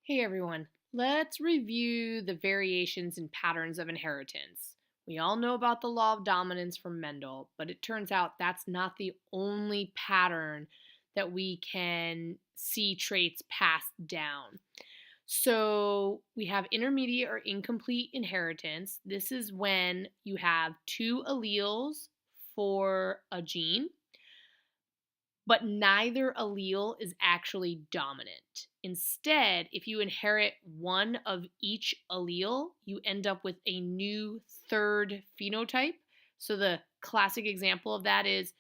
Hey everyone, let's review the variations and patterns of inheritance. We all know about the law of dominance from Mendel, but it turns out that's not the only pattern that we can see traits passed down. So we have intermediate or incomplete inheritance. This is when you have two alleles for a gene but neither allele is actually dominant. Instead, if you inherit one of each allele, you end up with a new third phenotype. So the classic example of that is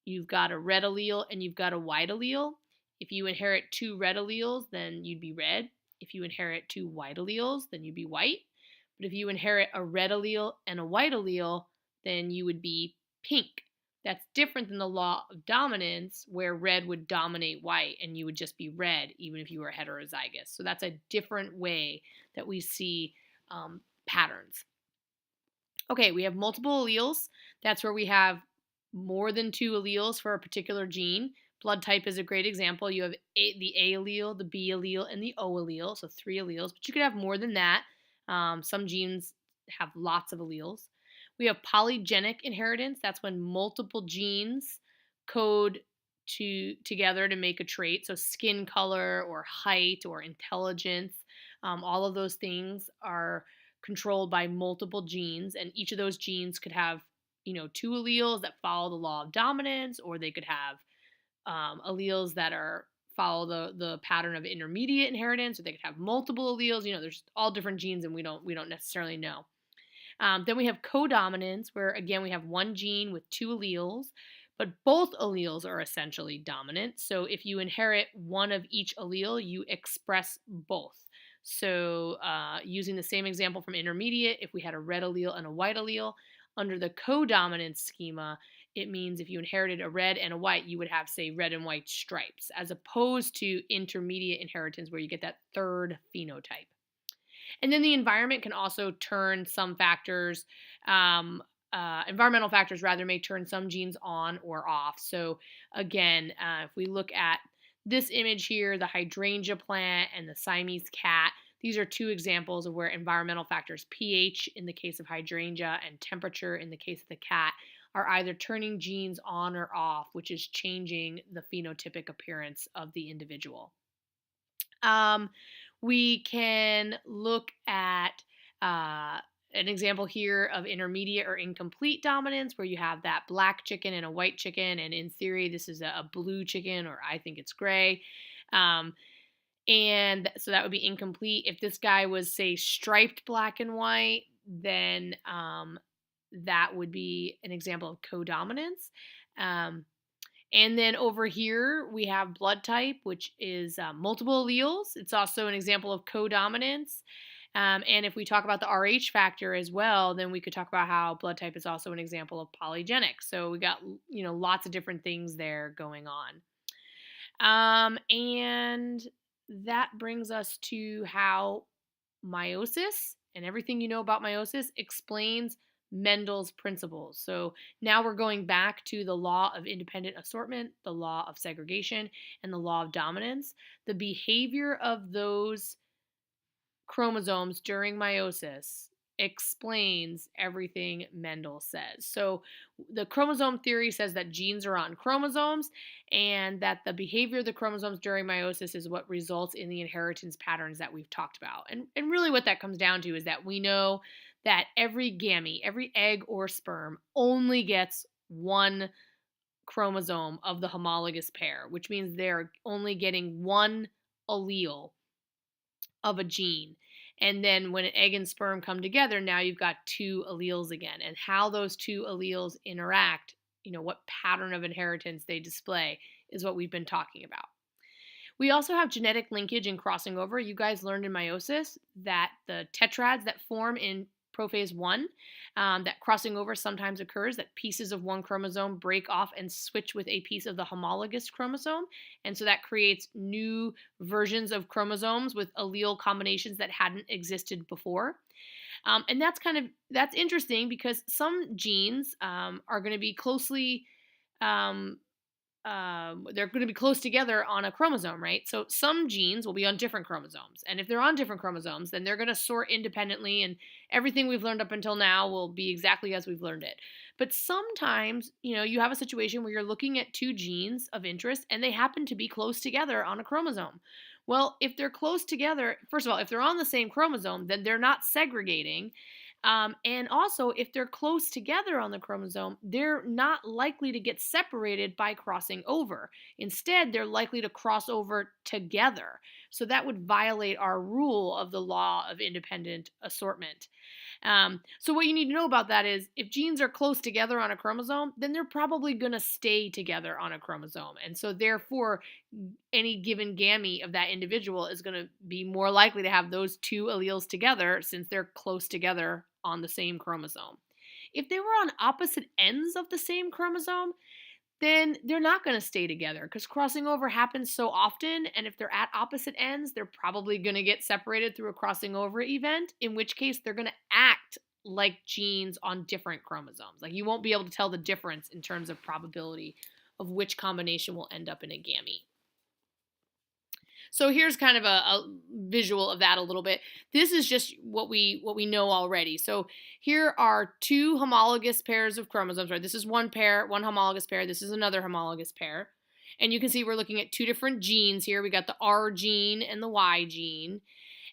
you've got a red allele and you've got a white allele. If you inherit two red alleles, then you'd be red. If you inherit two white alleles, then you'd be white. But if you inherit a red allele and a white allele, then you would be pink. That's different than the law of dominance, where red would dominate white and you would just be red, even if you were heterozygous. So that's a different way that we see patterns. Okay, we have multiple alleles. That's where we have more than two alleles for a particular gene. Blood type is a great example. You have the A allele, the B allele, and the O allele, so three alleles, but you could have more than that. Some genes have lots of alleles. We have polygenic inheritance. That's when multiple genes code together to make a trait. So skin color or height or intelligence, all of those things are controlled by multiple genes, and each of those genes could have two alleles that follow the law of dominance, or they could have alleles that are follow the pattern of intermediate inheritance, or they could have multiple alleles. There's all different genes, and we don't necessarily know. Then we have codominance, where again we have one gene with two alleles, but both alleles are essentially dominant. So if you inherit one of each allele, you express both. So using the same example from intermediate, if we had a red allele and a white allele, under the codominance schema, it means if you inherited a red and a white, you would have, say, red and white stripes, as opposed to intermediate inheritance, where you get that third phenotype. And then the environment can also turn some factors, environmental factors rather, may turn some genes on or off. So again, if we look at this image here, the hydrangea plant and the Siamese cat, these are two examples of where environmental factors, pH in the case of hydrangea and temperature in the case of the cat, are either turning genes on or off, which is changing the phenotypic appearance of the individual. We can look at an example here of intermediate or incomplete dominance, where you have that black chicken and a white chicken, and in theory this is a blue chicken, or I think it's gray. And so that would be incomplete. If this guy was, say, striped black and white, then that would be an example of codominance. And then over here, we have blood type, which is multiple alleles. It's also an example of codominance. And if we talk about the Rh factor as well, then we could talk about how blood type is also an example of polygenic. So we got, lots of different things there going on. And that brings us to how meiosis and everything you know about meiosis explains Mendel's principles. So now we're going back to the law of independent assortment, the law of segregation, and the law of dominance. The behavior of those chromosomes during meiosis explains everything Mendel says. So the chromosome theory says that genes are on chromosomes, and that the behavior of the chromosomes during meiosis is what results in the inheritance patterns that we've talked about. And really what that comes down to is that we know that every gamete, every egg or sperm, only gets one chromosome of the homologous pair, which means they're only getting one allele of a gene. And then when an egg and sperm come together, now you've got two alleles again. And how those two alleles interact, what pattern of inheritance they display, is what we've been talking about. We also have genetic linkage and crossing over. You guys learned in meiosis that the tetrads that form in prophase 1, that crossing over sometimes occurs, that pieces of one chromosome break off and switch with a piece of the homologous chromosome. And so that creates new versions of chromosomes with allele combinations that hadn't existed before. And that's interesting, because some genes are going to be closely they're going to be close together on a chromosome, right? So some genes will be on different chromosomes. And if they're on different chromosomes, then they're going to sort independently and everything we've learned up until now will be exactly as we've learned it. But sometimes, you have a situation where you're looking at two genes of interest and they happen to be close together on a chromosome. Well, if they're close together, first of all, if they're on the same chromosome, then they're not segregating. And also, if they're close together on the chromosome, they're not likely to get separated by crossing over. Instead, they're likely to cross over together. So that would violate our rule of the law of independent assortment. So what you need to know about that is if genes are close together on a chromosome, then they're probably going to stay together on a chromosome. And so therefore, any given gamete of that individual is going to be more likely to have those two alleles together since they're close together on the same chromosome. If they were on opposite ends of the same chromosome, then they're not going to stay together because crossing over happens so often. And if they're at opposite ends, they're probably going to get separated through a crossing over event, in which case they're going to act like genes on different chromosomes. Like you won't be able to tell the difference in terms of probability of which combination will end up in a gamete. So here's kind of a visual of that a little bit. This is just what we know already. So here are two homologous pairs of chromosomes, right? This is one pair, one homologous pair. This is another homologous pair. And you can see we're looking at two different genes here. We got the R gene and the Y gene.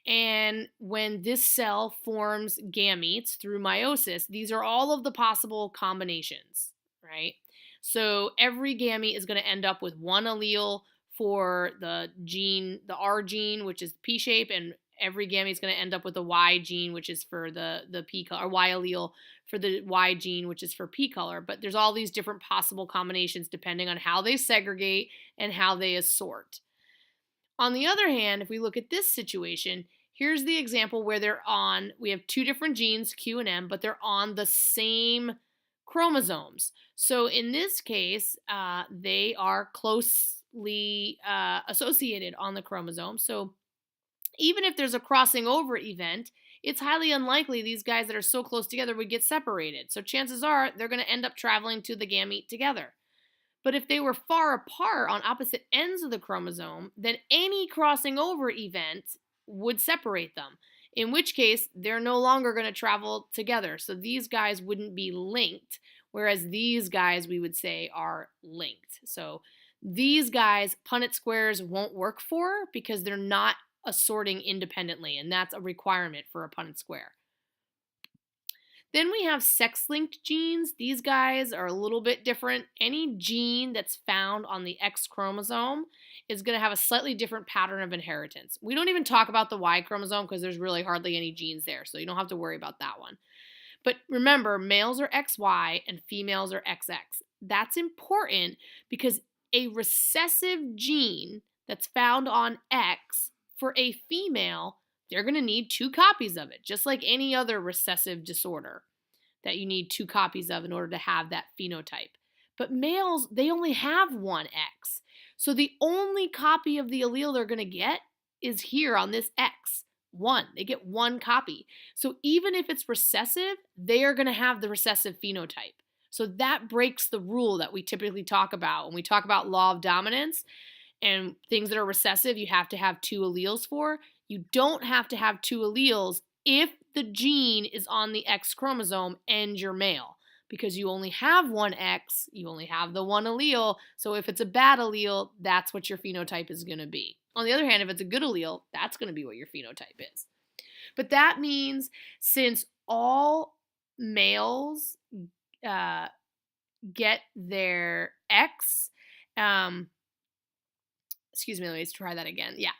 And when this cell forms gametes through meiosis, these are all of the possible combinations, right? So every gamete is going to end up with one allele for the gene, the R gene, which is P shape, and every gamete is going to end up with a Y gene, which is for the P color, or Y allele for the Y gene, which is for P color. But there's all these different possible combinations depending on how they segregate and how they assort. On the other hand, if we look at this situation, here's the example where we have two different genes, Q and M, but they're on the same chromosomes. So in this case, they are closely associated on the chromosome. So even if there's a crossing over event, it's highly unlikely these guys that are so close together would get separated. So chances are they're going to end up traveling to the gamete together. But if they were far apart on opposite ends of the chromosome, then any crossing over event would separate them, in which case they're no longer going to travel together. So these guys wouldn't be linked, whereas these guys we would say are linked. So these guys, Punnett squares won't work for because they're not assorting independently, and that's a requirement for a Punnett square. Then we have sex-linked genes. These guys are a little bit different. Any gene that's found on the X chromosome is going to have a slightly different pattern of inheritance. We don't even talk about the Y chromosome because there's really hardly any genes there, so you don't have to worry about that one. But remember, males are XY and females are XX. That's important because a recessive gene that's found on X for a female, they're going to need two copies of it, just like any other recessive disorder that you need two copies of in order to have that phenotype. But males, they only have one X. So the only copy of the allele they're going to get is here on this X. One. They get one copy. So even if it's recessive, they are going to have the recessive phenotype. So that breaks the rule that we typically talk about. When we talk about law of dominance and things that are recessive, you have to have two alleles for. You don't have to have two alleles if the gene is on the X chromosome and you're male. Because you only have one X, you only have the one allele. So if it's a bad allele, that's what your phenotype is going to be. On the other hand, if it's a good allele, that's going to be what your phenotype is. But that means since all males get their X, excuse me, let me try that again. Yeah.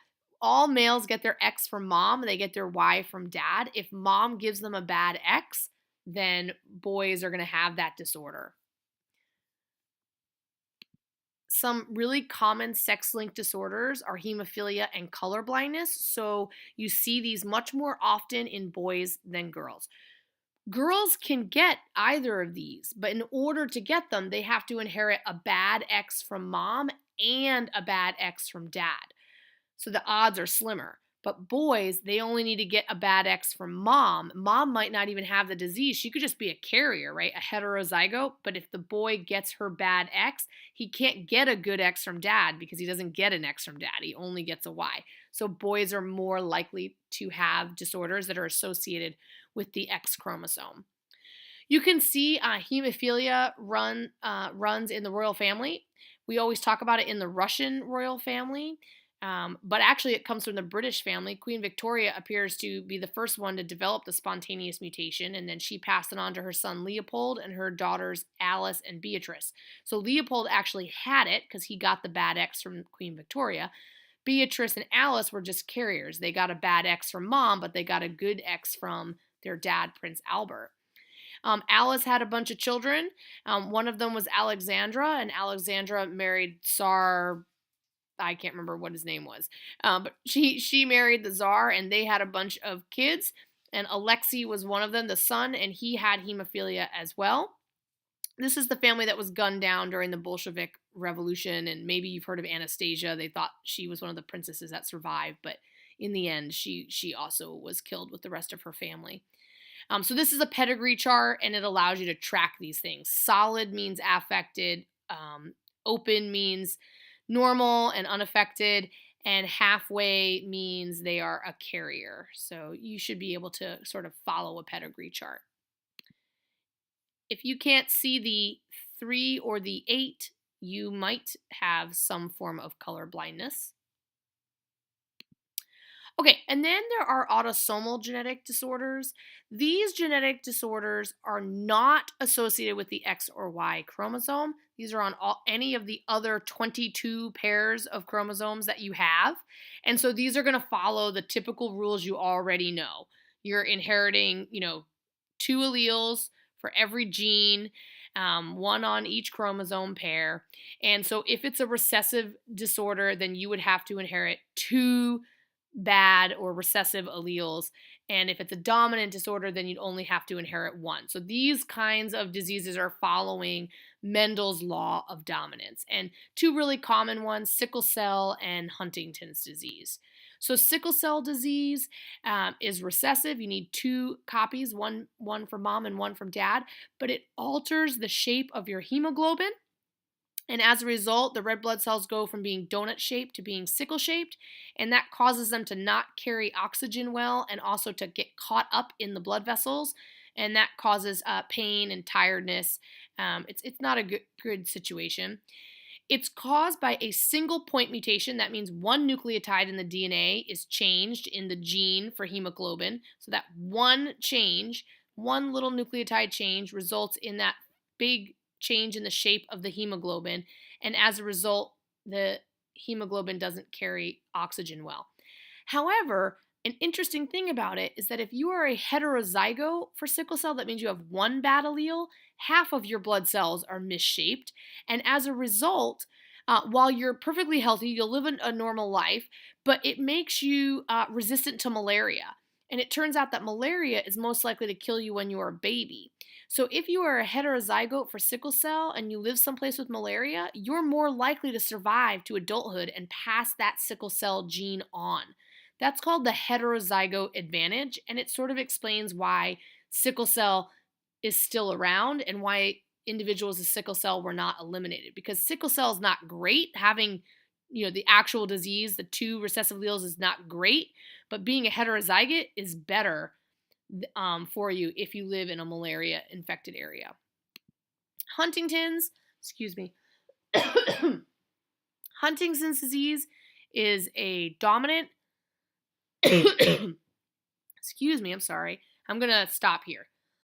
All males get their X from mom, they get their Y from dad. If mom gives them a bad X, then boys are going to have that disorder. Some really common sex-linked disorders are hemophilia and color blindness. So you see these much more often in boys than girls. Girls can get either of these, but in order to get them, they have to inherit a bad X from mom and a bad X from dad. So the odds are slimmer. But boys, they only need to get a bad X from mom. Mom might not even have the disease. She could just be a carrier, right? A heterozygote. But if the boy gets her bad X, he can't get a good X from dad because he doesn't get an X from dad. He only gets a Y. So boys are more likely to have disorders that are associated with the X chromosome. You can see hemophilia runs in the royal family. We always talk about it in the Russian royal family, but actually it comes from the British family. Queen Victoria appears to be the first one to develop the spontaneous mutation, and then she passed it on to her son Leopold and her daughters Alice and Beatrice. So Leopold actually had it because he got the bad X from Queen Victoria. Beatrice and Alice were just carriers. They got a bad X from mom, but they got a good X from their dad, Prince Albert. Alice had a bunch of children. One of them was Alexandra, and Alexandra married Tsar. I can't remember what his name was, but she married the Tsar, and they had a bunch of kids. And Alexei was one of them, the son, and he had hemophilia as well. This is the family that was gunned down during the Bolshevik Revolution, and maybe you've heard of Anastasia. They thought she was one of the princesses that survived, but in the end, she also was killed with the rest of her family. So this is a pedigree chart, and it allows you to track these things. Solid means affected. Open means normal and unaffected. And halfway means they are a carrier. So you should be able to sort of follow a pedigree chart. If you can't see the 3 or the 8, you might have some form of color blindness. Okay, and then there are autosomal genetic disorders. These genetic disorders are not associated with the X or Y chromosome. These are on any of the other 22 pairs of chromosomes that you have. And so these are going to follow the typical rules you already know. You're inheriting, 2 alleles for every gene, one on each chromosome pair. And so if it's a recessive disorder, then you would have to inherit 2 bad or recessive alleles. And if it's a dominant disorder, then you'd only have to inherit 1. So these kinds of diseases are following Mendel's law of dominance. And 2 really common ones, sickle cell and Huntington's disease. So sickle cell disease is recessive. You need 2 copies, one from mom and one from dad, but it alters the shape of your hemoglobin. And as a result, the red blood cells go from being donut-shaped to being sickle-shaped, and that causes them to not carry oxygen well and also to get caught up in the blood vessels, and that causes pain and tiredness. It's not a good situation. It's caused by a single point mutation. That means one nucleotide in the DNA is changed in the gene for hemoglobin. So that one change, one little nucleotide change, results in that big change in the shape of the hemoglobin, and as a result, the hemoglobin doesn't carry oxygen well. However, an interesting thing about it is that if you are a heterozygote for sickle cell, that means you have 1 bad allele, half of your blood cells are misshaped, and as a result, while you're perfectly healthy, you'll live a normal life, but it makes you resistant to malaria. And it turns out that malaria is most likely to kill you when you are a baby. So if you are a heterozygote for sickle cell and you live someplace with malaria, you're more likely to survive to adulthood and pass that sickle cell gene on. That's called the heterozygote advantage, and it sort of explains why sickle cell is still around and why individuals with sickle cell were not eliminated. Because sickle cell is not great. Having the actual disease, the 2 recessive alleles, is not great, but being a heterozygote is better for you if you live in a malaria-infected area. Huntington's disease is a dominant, I'm sorry. I'm going to stop here.